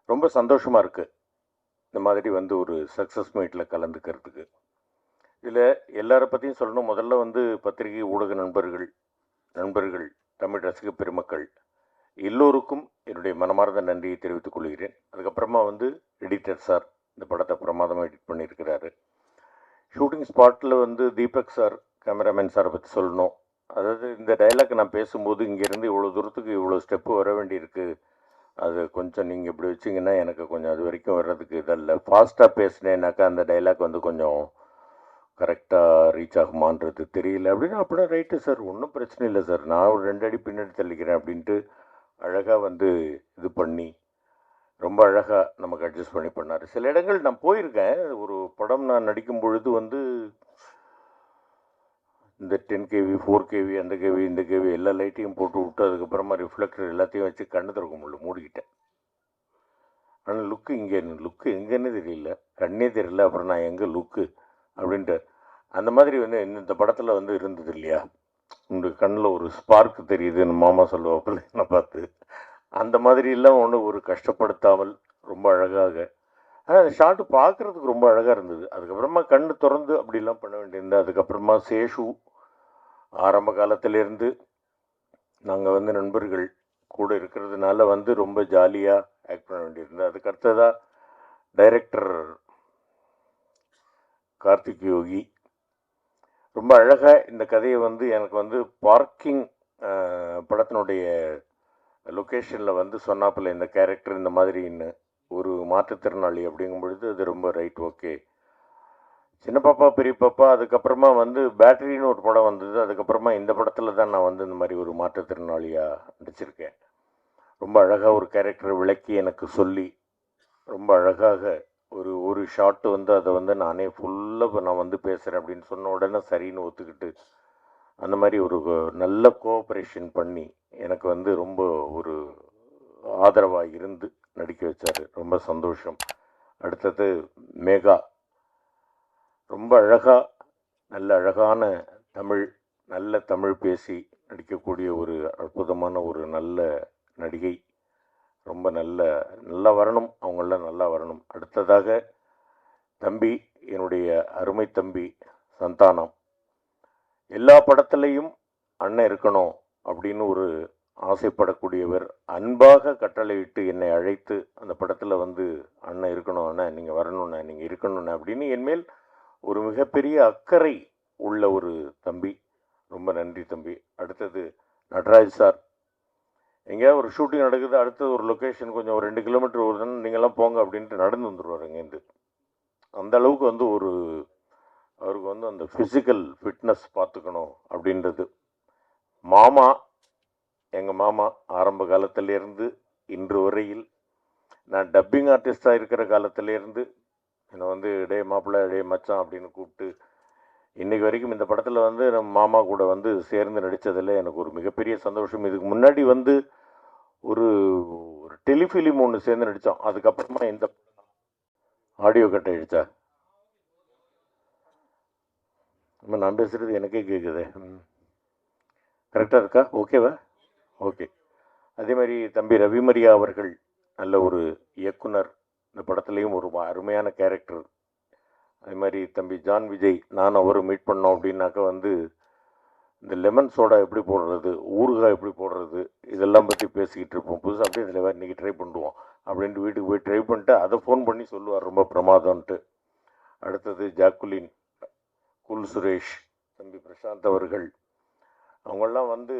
ரொம்ப சந்தோஷமாக இருக்குது இந்த மாதிரி வந்து ஒரு சக்ஸஸ் மீட்டில் கலந்துக்கிறதுக்கு. இதில் எல்லாரை பற்றியும் சொல்லணும். முதல்ல வந்து பத்திரிகை ஊடக நண்பர்கள், தமிழ் ரசிக பெருமக்கள் எல்லோருக்கும் என்னுடைய மனமார்ந்த நன்றியை தெரிவித்துக் கொள்கிறேன். அதுக்கப்புறமா வந்து எடிட்டர் சார் இந்த படத்தை பிரமாதமாக எடிட் பண்ணியிருக்கிறாரு. ஷூட்டிங் ஸ்பாட்டில் வந்து தீபக் சார், கேமராமேன் சாரை பற்றி சொல்லணும். அதாவது இந்த டைலாக் நான் பேசும்போது இங்கேருந்து இவ்வளோ தூரத்துக்கு இவ்வளோ ஸ்டெப்பு வர வேண்டியிருக்கு, அது கொஞ்சம் நீங்கள் இப்படி வச்சிங்கன்னா எனக்கு கொஞ்சம் அது வரைக்கும் வர்றதுக்கு இதில்லை, ஃபாஸ்ட்டாக பேசினேன்னாக்கா அந்த டைலாக் வந்து கொஞ்சம் கரெக்டாக ரீச் ஆகுமான்றது தெரியல அப்படின்னு. அப்படின்னா ரைட்டு சார், ஒன்றும் பிரச்சனை இல்லை சார், நான் ஒரு 2 அடி பின்னாடி தள்ளிக்கிறேன் அப்படின்ட்டு அழகாக வந்து இது பண்ணி ரொம்ப அழகாக நமக்கு அட்ஜஸ்ட் பண்ணி பண்ணார். சில இடங்கள் நான் போயிருக்கேன். ஒரு படம் நான் நடிக்கும் பொழுது வந்து இந்த 10 kV 4 kV அந்த கேவி இந்த கேவி எல்லா லைட்டையும் போட்டு விட்டு அதுக்கப்புறமா ரிஃப்ளெக்டர் எல்லாத்தையும் வச்சு கண்ணு திறக்க முடியல, மூடிக்கிட்டேன். ஆனால் லுக்கு எங்கேன்னு தெரியல, கண்ணே தெரியல. அப்புறம் நான் எங்கே லுக்கு அப்படின்ட்டு அந்த மாதிரி வந்து இந்த படத்தில் வந்து இருந்தது இல்லையா, உங்கள் கண்ணில் ஒரு ஸ்பார்க் தெரியுதுன்னு மாமா சொல்லுவாப்பில் என்னை பார்த்து, அந்த மாதிரிலாம் ஒன்றும் ஒரு கஷ்டப்படுத்தாமல் ரொம்ப அழகாக. ஆனால் அந்த ஷார்ட்டு பார்க்குறதுக்கு ரொம்ப அழகாக இருந்தது. அதுக்கப்புறமா கண்ணு திறந்து அப்படிலாம் பண்ண வேண்டியிருந்தது. அதுக்கப்புறமா சேஷு ஆரம்ப காலத்திலேருந்து நாங்கள் வந்து நண்பர்கள் கூட இருக்கிறதுனால வந்து ரொம்ப ஜாலியாக ஆக்ட் பண்ண வேண்டியிருந்தது. அதுக்கு அடுத்ததாக டைரக்டர் கார்த்திக் யோகி ரொம்ப அழகாக இந்த கதையை வந்து எனக்கு வந்து பார்க்கிங் படத்தினுடைய லொக்கேஷனில் வந்து சொன்னாப்பில் இந்த கேரக்டர் இந்த மாதிரின்னு ஒரு மாற்றுத்திறனாளி அப்படிங்கும் பொழுது அது ரொம்ப ரைட், ஓகே. சின்ன பாப்பா பெரிய பாப்பா அதுக்கப்புறமா வந்து பேட்டரின்னு ஒரு படம் வந்தது. அதுக்கப்புறமா இந்த படத்தில் தான் நான் வந்து இந்த மாதிரி ஒரு மாற்றுத்திறனாளியாக நடிச்சிருக்கேன். ரொம்ப அழகாக ஒரு கேரக்டரை விளக்கி எனக்கு சொல்லி ரொம்ப அழகாக ஒரு ஷாட்டு வந்து அதை வந்து நானே ஃபுல்லாக நான் வந்து பேசுகிறேன் அப்படின்னு சொன்ன உடனே சரின்னு ஒத்துக்கிட்டு அந்த மாதிரி ஒரு நல்ல கோஆப்ரேஷன் பண்ணி எனக்கு வந்து ரொம்ப ஒரு ஆதரவாக இருந்து நடிக்க வச்சார். ரொம்ப சந்தோஷம். அடுத்தது மேகா ரொம்ப அழகாக நல்ல அழகான நல்ல தமிழ் பேசி நடிக்கக்கூடிய ஒரு அற்புதமான ஒரு நல்ல நடிகை. ரொம்ப நல்லா வரணும், அவங்களெலாம் நல்லா வரணும். அடுத்ததாக தம்பி, என்னுடைய அருமை தம்பி சந்தானம், எல்லா படத்துலையும் அண்ணன் இருக்கணும் அப்படின்னு ஒரு ஆசைப்படக்கூடியவர். அன்பாக கட்டளையிட்டு என்னை அழைத்து அந்த படத்தில் வந்து அண்ணன் இருக்கணும், அண்ணன் நீங்கள் வரணுண்ணே, நீங்கள் இருக்கணுண்ணே அப்படின்னு என்மேல் ஒரு மிகப்பெரிய அக்கறை உள்ள ஒரு தம்பி. ரொம்ப நன்றி தம்பி. அடுத்தது நடராஜ் சார், எங்கேயாவது ஒரு ஷூட்டிங் நடக்குது, அடுத்தது ஒரு லொக்கேஷன் கொஞ்சம் ஒரு 2 கிலோமீட்டர் வருதுன்னு நீங்கள்லாம் போங்க அப்படின்ட்டு நடந்து வந்துடுவார் அங்கேருந்து. அந்த அளவுக்கு வந்து அவருக்கு வந்து அந்த ஃபிசிக்கல் ஃபிட்னஸ் பார்த்துக்கணும் அப்படின்றது. மாமா, எங்கள் மாமா ஆரம்ப காலத்திலேருந்து இன்று வரையில் நான் டப்பிங் ஆர்டிஸ்டாக இருக்கிற காலத்திலேருந்து என்னை வந்து டே மாப்பிள்ளை, டே மச்சான் அப்படின்னு கூப்பிட்டு இன்றைக்கி வரைக்கும் இந்த படத்தில் வந்து நம்ம மாமா கூட வந்து சேர்ந்து நடித்ததில் எனக்கு ஒரு மிகப்பெரிய சந்தோஷம். இதுக்கு முன்னாடி வந்து ஒரு டெலிஃபிலிம் ஒன்று சேர்ந்து நடித்தோம். அதுக்கப்புறமா இந்த ஆடியோ கட் ஆகிடுச்சா? நான் பேசுகிறது எனக்கே கேட்குது. கரெக்டாக இருக்கா? ஓகேவா? ஓகே. அதே மாதிரி தம்பி ரவிமரியா அவர்கள் நல்ல ஒரு இயக்குனர், இந்த படத்துலேயும் ஒரு அருமையான கேரக்டர். அதே மாதிரி தம்பி ஜான் விஜய், நான் அவரும் மீட் பண்ணோம் அப்படின்னாக்கா வந்து இந்த லெமன் சோடா எப்படி போடுறது, ஊறுகாய் எப்படி போடுறது, இதெல்லாம் பற்றி பேசிக்கிட்டு இருப்போம். புதுசாக அப்படியே இதில் இன்றைக்கி ட்ரை பண்ணுவோம் அப்படின்ட்டு வீட்டுக்கு போய் ட்ரை பண்ணிட்டு அதை ஃபோன் பண்ணி சொல்லுவார், ரொம்ப பிரமாதம்ன்ட்டு. அடுத்தது ஜாக்குலின், குல் சுரேஷ், தம்பி பிரசாந்த் அவர்கள், அவங்களாம் வந்து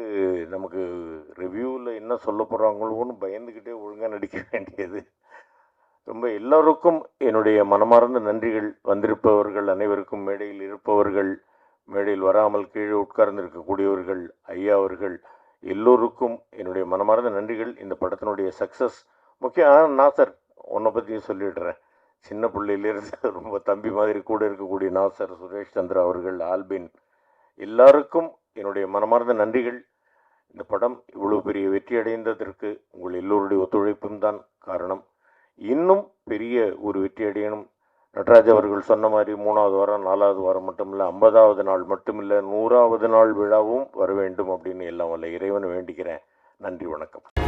நமக்கு ரிவ்யூவில் என்ன சொல்ல போகிறாங்களோன்னு பயந்துக்கிட்டே ஒழுங்காக நடிக்க வேண்டியது. ரொம்ப எல்லோருக்கும் என்னுடைய மனமார்ந்த நன்றிகள். வந்திருப்பவர்கள் அனைவருக்கும், மேடையில் இருப்பவர்கள், மேடையில் வராமல் கீழே உட்கார்ந்து இருக்கக்கூடியவர்கள், ஐயா அவர்கள் எல்லோருக்கும் என்னுடைய மனமார்ந்த நன்றிகள். இந்த படத்தினுடைய சக்ஸஸ் முக்கியம். நாசர், உன்னை பற்றியும் சொல்லிடுறேன். சின்ன பிள்ளையிலேருந்து ரொம்ப தம்பி மாதிரி கூட இருக்கக்கூடிய நாசர், சுரேஷ் சந்திரா அவர்கள், ஆல்பின், எல்லாருக்கும் என்னுடைய மனமார்ந்த நன்றிகள். இந்த படம் இவ்வளோ பெரிய வெற்றி அடைந்ததற்கு உங்கள் எல்லோருடைய ஒத்துழைப்பும் தான் காரணம். இன்னும் பெரிய ஒரு வெற்றி அடையணும். நடராஜ் அவர்கள் சொன்ன மாதிரி 3வது வாரம் 4வது வாரம் மட்டும் இல்லை, 50வது நாள் மட்டும் இல்லை, 100வது நாள் விழாவும் வர வேண்டும் அப்படின்னு எல்லாம் வல்ல இறைவன் வேண்டிக்கிறேன். நன்றி, வணக்கம்.